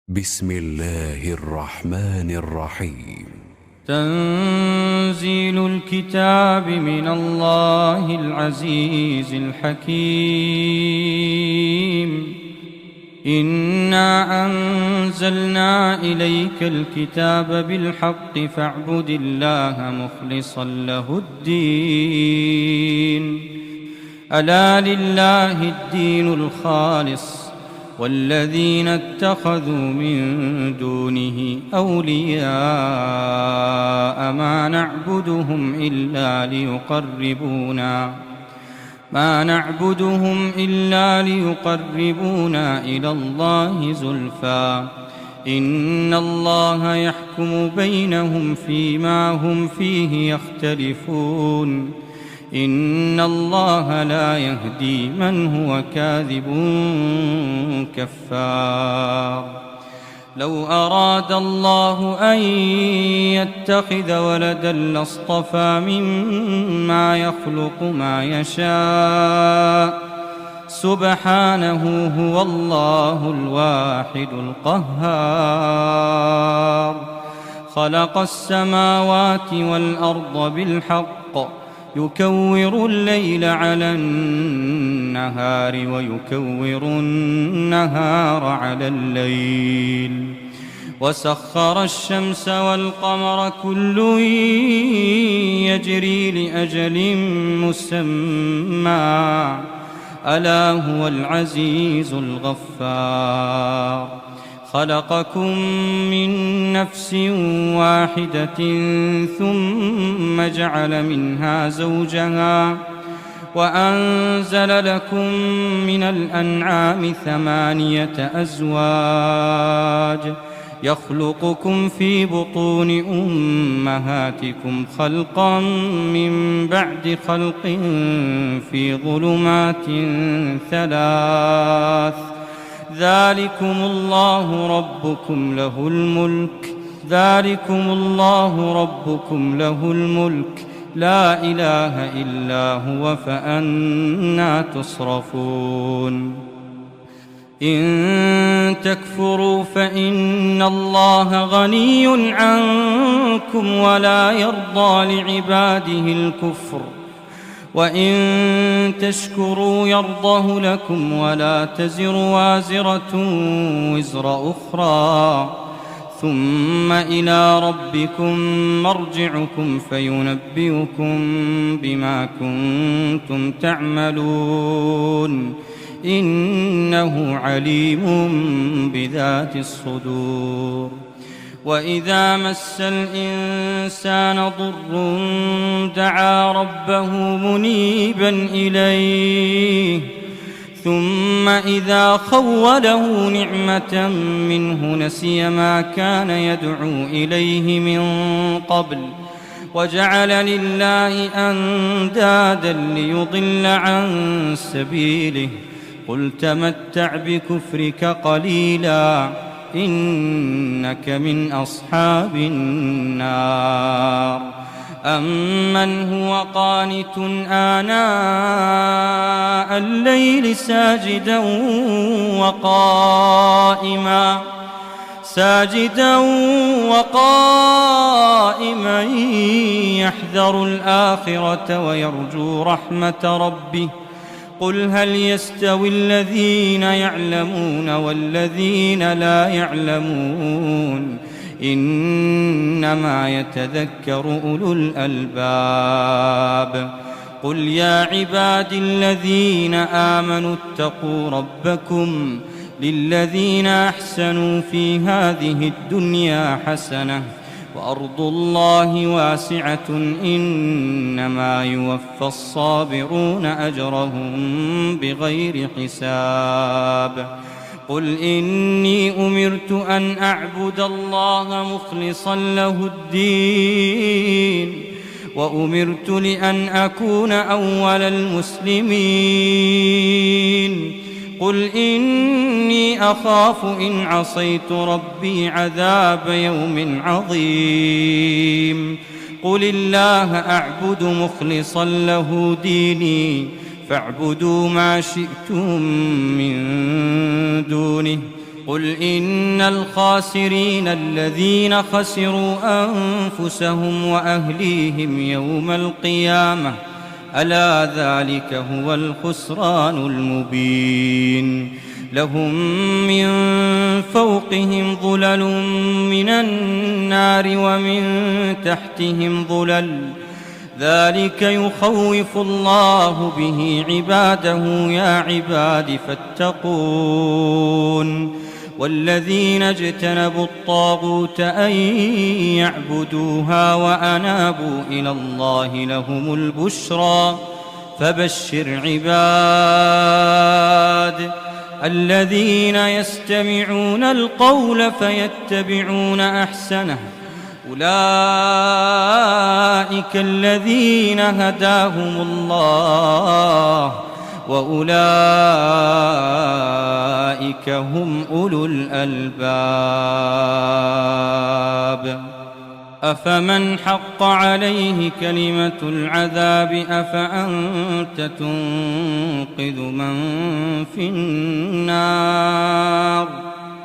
بسم الله الرحمن الرحيم. تنزيل الكتاب من الله العزيز الحكيم. إنا أنزلنا إليك الكتاب بالحق فاعبد الله مخلصا له الدين. ألا لله الدين الخالص والذين اتخذوا من دونه أولياء ما نعبدهم إلا ليقربونا إلى الله زلفى إن الله يحكم بينهم فيما هم فيه يختلفون إن الله لا يهدي من هو كاذب كفار. لو أراد الله أن يتخذ ولدا لاصطفى مما يخلق ما يشاء سبحانه هو الله الواحد القهار. خلق السماوات والأرض بالحق يكور الليل على النهار ويكور النهار على الليل وسخر الشمس والقمر كل يجري لأجل مسمى ألا هو العزيز الغفار. خلقكم من نفس واحدة ثم جعل منها زوجها وأنزل لكم من الأنعام 8 أزواج يخلقكم في بطون أمهاتكم خلقا من بعد خلق في ظلمات 3 ذلكم الله ربكم له الملك لا إله إلا هو فأنى تصرفون. إن تكفروا فإن الله غني عنكم ولا يرضى لعباده الكفر وإن تشكروا يرضه لكم ولا تزر وازرة وزر أخرى ثم إلى ربكم مرجعكم فينبئكم بما كنتم تعملون إنه عليم بذات الصدور. وإذا مس الإنسان ضر دعا ربه منيبا إليه ثم إذا خوله نعمة منه نسي ما كان يدعو إليه من قبل وجعل لله أندادا ليضل عن سبيله قل تمتع بكفرك قليلا إنك من أصحاب النار. أمن هو قانت آناء الليل ساجدا وقائما يحذر الآخرة ويرجو رحمة ربه قل هل يستوي الذين يعلمون والذين لا يعلمون إنما يتذكر أولو الألباب. قل يا عبادي الذين آمنوا اتقوا ربكم للذين أحسنوا في هذه الدنيا حسنة وأرض الله واسعة إنما يوفى الصابرون أجرهم بغير حساب. قل إني أمرت أن أعبد الله مخلصا له الدين وأمرت لأن أكون أول المسلمين. قل إني أخاف إن عصيت ربي عذاب يوم عظيم. قل الله أعبد مخلصا له ديني فاعبدوا ما شئتم من دونه قل إن الخاسرين الذين خسروا أنفسهم وأهليهم يوم القيامة ألا ذلك هو الخسران المبين لهم من فوقهم ظلل من النار ومن تحتهم ظلل ذلك يخوف الله به عباده يا عباد فاتقون والذين اجتنبوا الطاغوت أن يعبدوها وأنابوا إلى الله لهم البشرى فبشر عباد الذين يستمعون القول فيتبعون أحسنه أولئك الذين هداهم الله وأولئك هم أولو الألباب أفمن حق عليه كلمة العذاب أفأنت تنقذ من في النار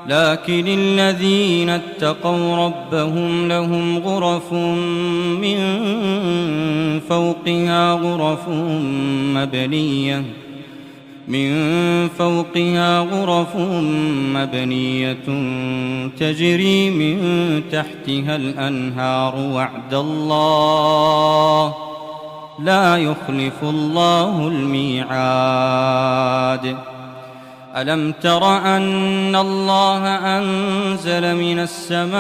لكن الذين اتقوا ربهم لهم غرف من فوقها غرف مبنية تجري من تحتها الأنهار وعد الله لا يخلف الله الميعاد ألم تر أن الله أنزل من السماء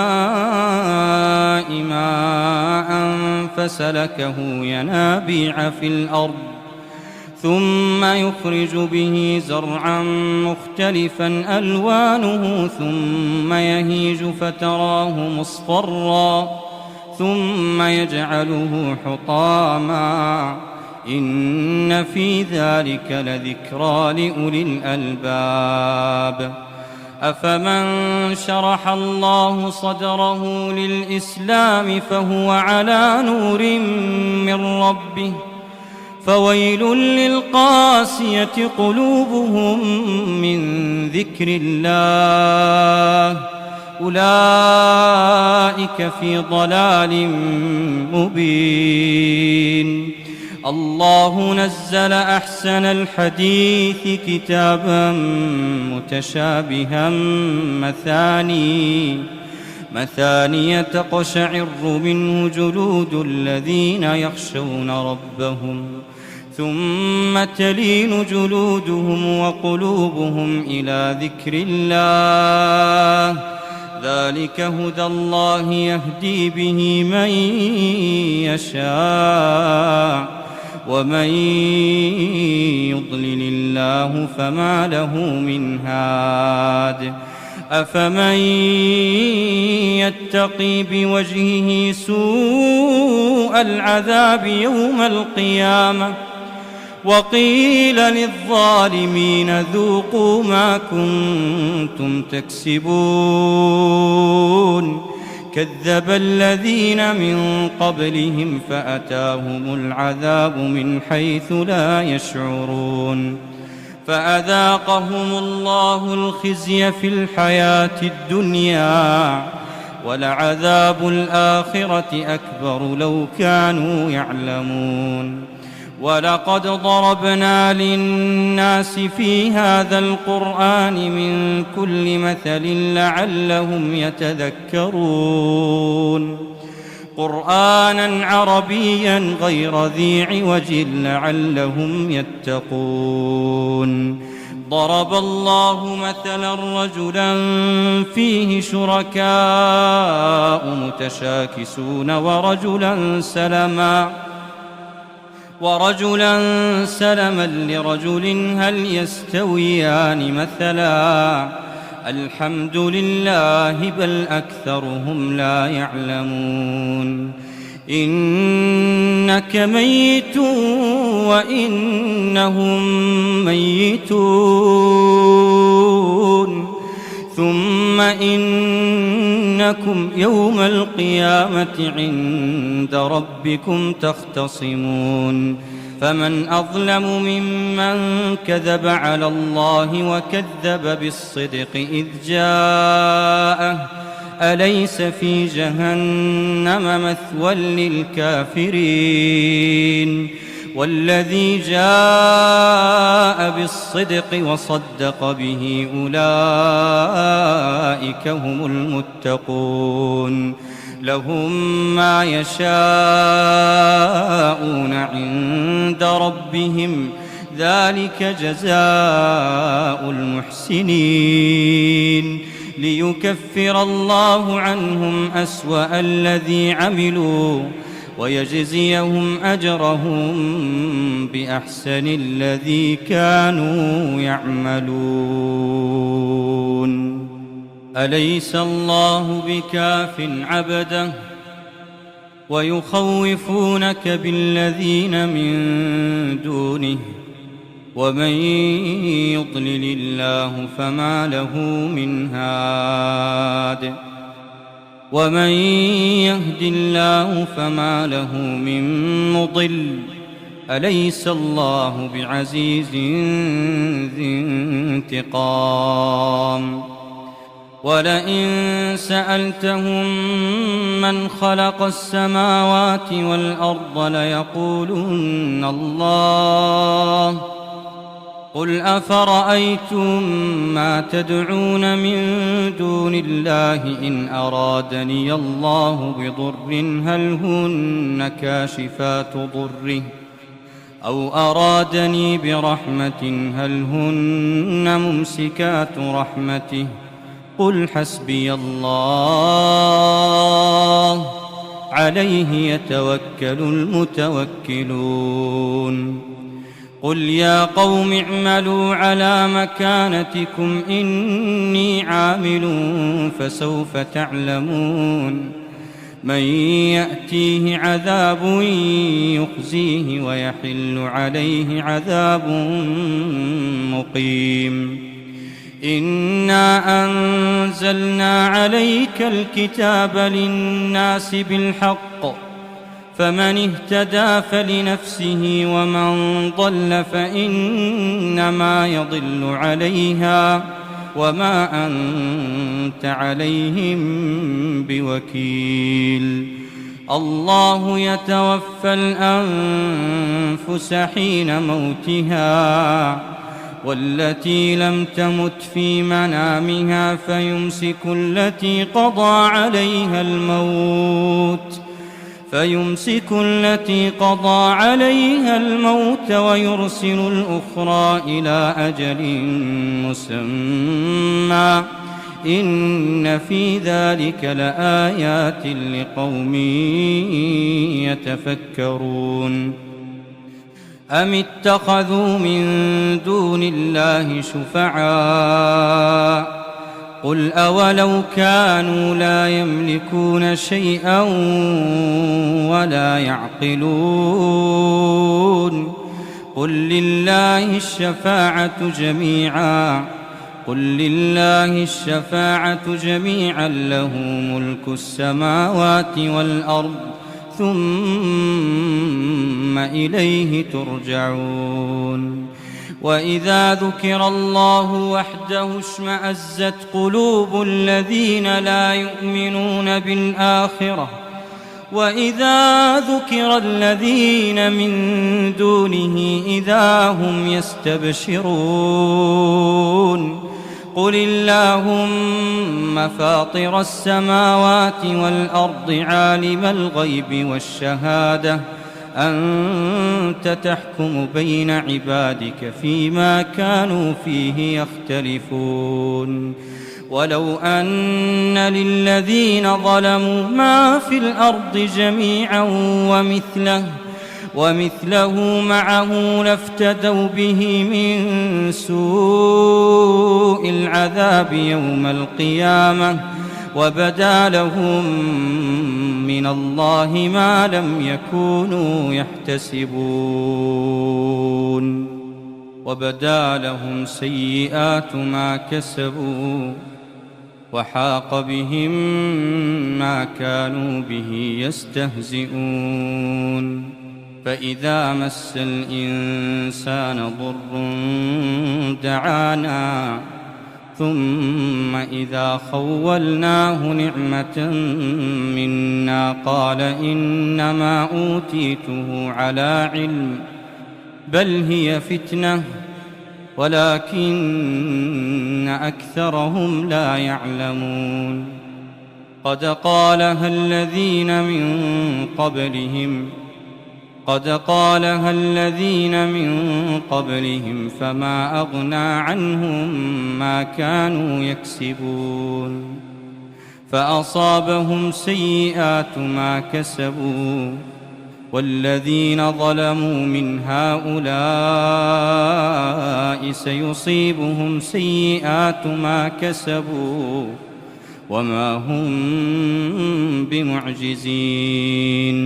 ماء فسلكه ينابيع في الأرض ثم يخرج به زرعا مختلفا ألوانه ثم يهيج فتراه مصفرا ثم يجعله حطاما إن في ذلك لذكرى لأولي الألباب أفمن شرح الله صدره للإسلام فهو على نور من ربه فويل للقاسية قلوبهم من ذكر الله أولئك في ضلال مبين الله نزل أحسن الحديث كتابا متشابها مثانية تقشعر منه جلود الذين يخشون ربهم ثم تلين جلودهم وقلوبهم إلى ذكر الله ذلك هدى الله يهدي به من يشاء ومن يضلل الله فما له من هاد أفمن يتقي بوجهه سوء العذاب يوم القيامة وقيل للظالمين ذوقوا ما كنتم تكسبون كذب الذين من قبلهم فأتاهم العذاب من حيث لا يشعرون فأذاقهم الله الخزي في الحياة الدنيا ولعذاب الآخرة أكبر لو كانوا يعلمون ولقد ضربنا للناس في هذا القرآن من كل مثل لعلهم يتذكرون قرآنا عربيا غير ذي عوج لعلهم يتقون ضرب الله مثلا رجلا فيه شركاء متشاكسون ورجلا سلما لرجل هل يستويان مثلا الحمد لله بل أكثرهم لا يعلمون إنك ميت وإنهم ميتون ثم إنكم يوم القيامة عند ربكم تختصمون فمن أظلم ممن كذب على الله وكذب بالصدق إذ جاءه أليس في جهنم مثوى للكافرين والذي جاء بالصدق وصدق به أولئك هم المتقون لهم ما يشاءون عند ربهم ذلك جزاء المحسنين ليكفر الله عنهم أسوأ الذي عملوا ويجزيهم أجرهم بأحسن الذي كانوا يعملون أليس الله بكاف عبده ويخوفونك بالذين من دونه ومن يضلل الله فما له من هاد ومن يهد الله فما له من مضل أليس الله بعزيز ذي انتقام ولئن سألتهم من خلق السماوات والأرض ليقولن الله قل أفرأيتم ما تدعون من دون الله إن أرادني الله بضر هل هن كاشفات ضره أو أرادني برحمة هل هن ممسكات رحمته قل حسبي الله عليه يتوكل المتوكلون قل يا قوم اعملوا على مكانتكم إني عامل فسوف تعلمون من يأتيه عذاب يخزيه ويحل عليه عذاب مقيم إنا أنزلنا عليك الكتاب للناس بالحق فمن اهتدى فلنفسه ومن ضل فإنما يضل عليها وما أنت عليهم بوكيل الله يتوفى الأنفس حين موتها والتي لم تمت في منامها فيمسك التي قضى عليها الموت ويرسل الأخرى إلى أجل مسمى إن في ذلك لآيات لقوم يتفكرون أم اتخذوا من دون الله شفعاء قل أولو كانوا لا يملكون شيئا ولا يعقلون قل لله الشفاعة جميعا له ملك السماوات والأرض ثم إليه ترجعون وإذا ذكر الله وحده اشمأزت قلوب الذين لا يؤمنون بالآخرة وإذا ذكر الذين من دونه إذا هم يستبشرون قل اللهم فاطر السماوات والأرض عالم الغيب والشهادة أنت تحكم بين عبادك فيما كانوا فيه يختلفون ولو أن للذين ظلموا ما في الأرض جميعا ومثله معه لافتدوا به من سوء العذاب يوم القيامة وبدا لهم من الله ما لم يكونوا يحتسبون وبدا لهم سيئات ما كسبوا وحاق بهم ما كانوا به يستهزئون فإذا مس الإنسان ضر دعانا ثم إذا خولناه نعمة منا قال إنما أوتيته على علم بل هي فتنة ولكن أكثرهم لا يعلمون قد قالها الذين من قبلهم فما أغنى عنهم ما كانوا يكسبون فأصابهم سيئات ما كسبوا والذين ظلموا من هؤلاء سيصيبهم سيئات ما كسبوا وما هم بمعجزين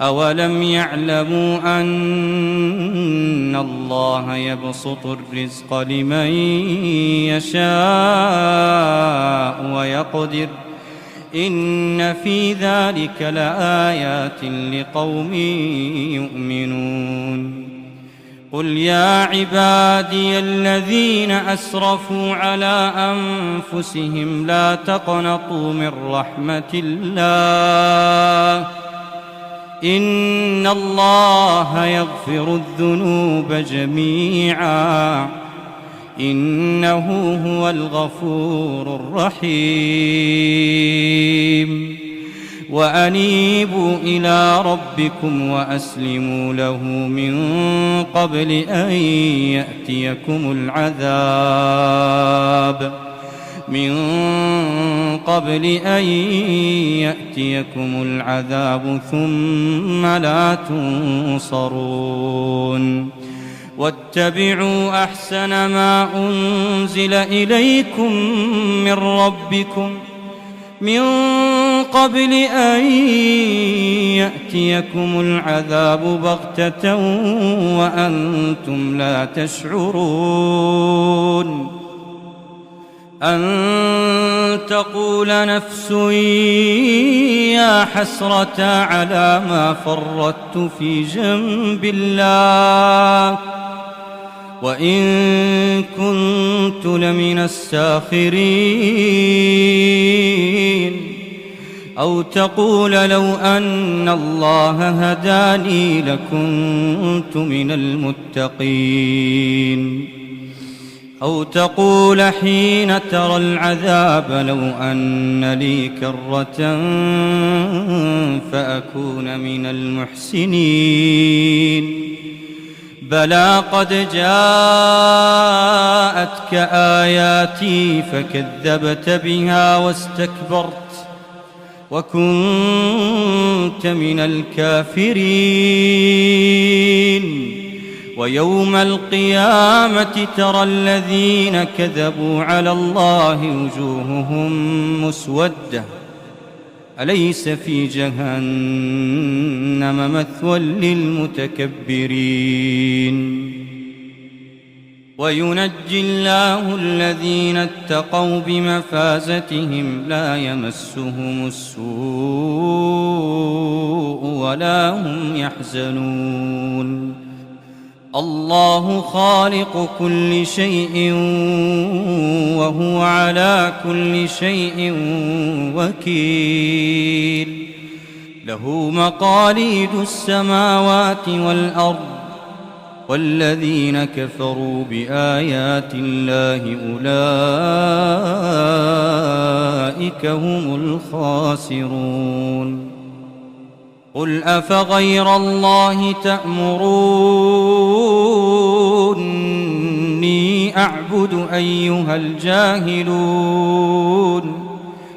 أولم يعلموا أن الله يبسط الرزق لمن يشاء ويقدر إن في ذلك لآيات لقوم يؤمنون قل يا عبادي الذين أسرفوا على أنفسهم لا تقنطوا من رحمة الله إن الله يغفر الذنوب جميعا إنه هو الغفور الرحيم وأنيبوا إلى ربكم وأسلموا له من قبل أن يأتيكم العذاب ثم لا تنصرون واتبعوا أحسن ما أنزل إليكم من ربكم من قبل أن يأتيكم العذاب بغتة وأنتم لا تشعرون أن تقول نفس يا حسرة على ما فرطت في جنب الله وإن كنت لمن الساخرين أو تقول لو أن الله هداني لكنت من المتقين أو تقول حين ترى العذاب لو أن لي كرة فأكون من المحسنين بلى قد جاءتك آياتي فكذبت بها واستكبرت وكنت من الكافرين ويوم القيامة ترى الذين كذبوا على الله وجوههم مسودة أليس في جهنم مثوى للمتكبرين وينجي الله الذين اتقوا بمفازتهم لا يمسهم السوء ولا هم يحزنون الله خالق كل شيء وهو على كل شيء وكيل له مقاليد السماوات والأرض والذين كفروا بآيات الله أولئك هم الخاسرون قل أفغير الله تأمروني أعبد أيها الجاهلون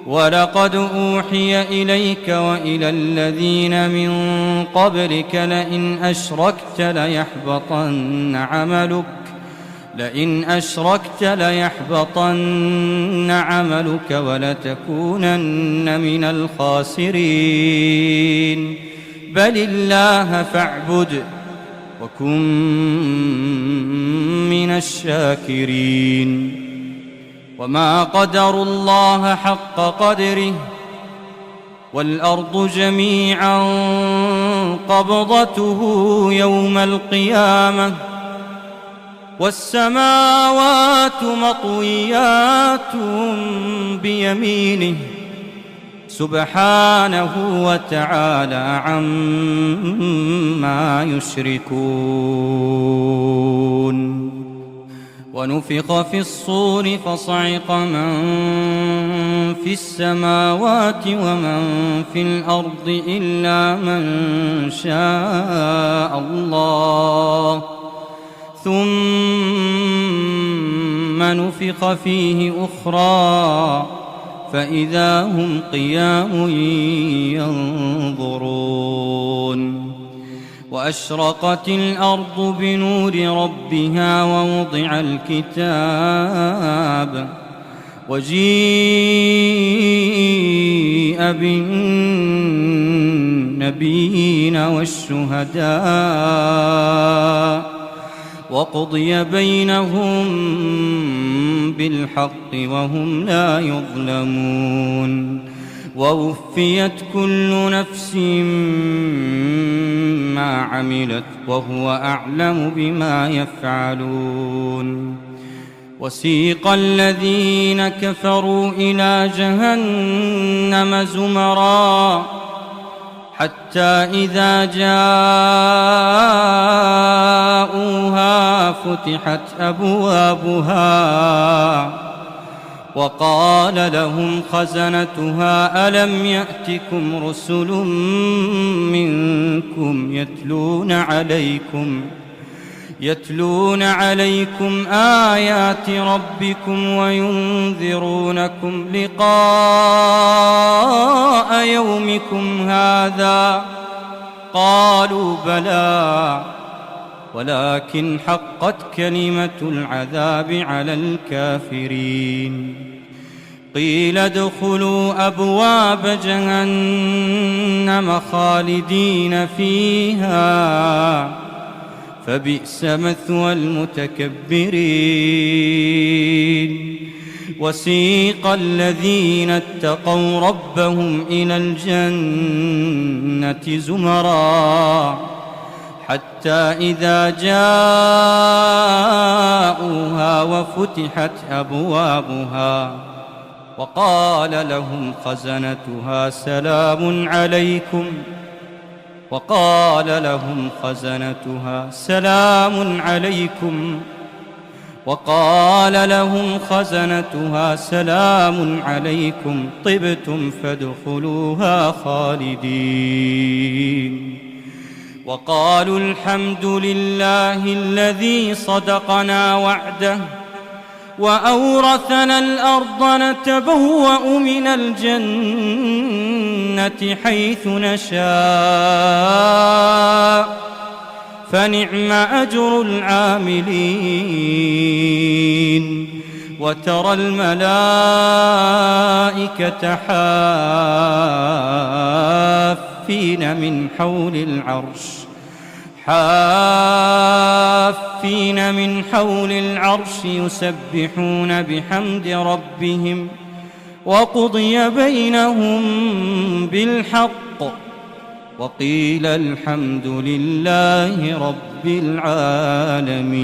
ولقد أوحي إليك وإلى الذين من قبلك لئن أشركت ليحبطن عملك ولتكونن من الخاسرين بل الله فاعبد وكن من الشاكرين وما قدروا الله حق قدره والأرض جميعا قبضته يوم القيامة والسماوات مطويات بيمينه سبحانه وتعالى عما يشركون ونفخ في الصور فصعق من في السماوات ومن في الأرض إلا من شاء الله ثم نفخ فيه أخرى فإذا هم قيام ينظرون وأشرقت الأرض بنور ربها ووضع الكتاب وجيء بالنبيين والشهداء وقضي بينهم بالحق وهم لا يظلمون ووفيت كل نفس ما عملت وهو أعلم بما يفعلون وسيق الذين كفروا إلى جهنم زمرا حتى إذا جاءوها فتحت أبوابها وقال لهم خزنتها ألم يأتكم رسل منكم يتلون عليكم آيات ربكم وينذرونكم لقاء يومكم هذا قالوا بلى ولكن حقت كلمة العذاب على الكافرين قيل ادخلوا أبواب جهنم خالدين فيها فبئس مثوى المتكبرين وسيق الذين اتقوا ربهم إلى الجنة زمرا حتى إذا جاءوها وفتحت أبوابها وقال لهم خزنتها سلام عليكم طبتم فادخلوها خالدين وقالوا الحمد لله الذي صدقنا وعده وأورثنا الأرض نتبوأ من الجنة حيث نشاء فنعم أجر العاملين وترى الملائكة حافين من حول العرش يسبحون بحمد ربهم وقضي بينهم بالحق وقيل الحمد لله رب العالمين.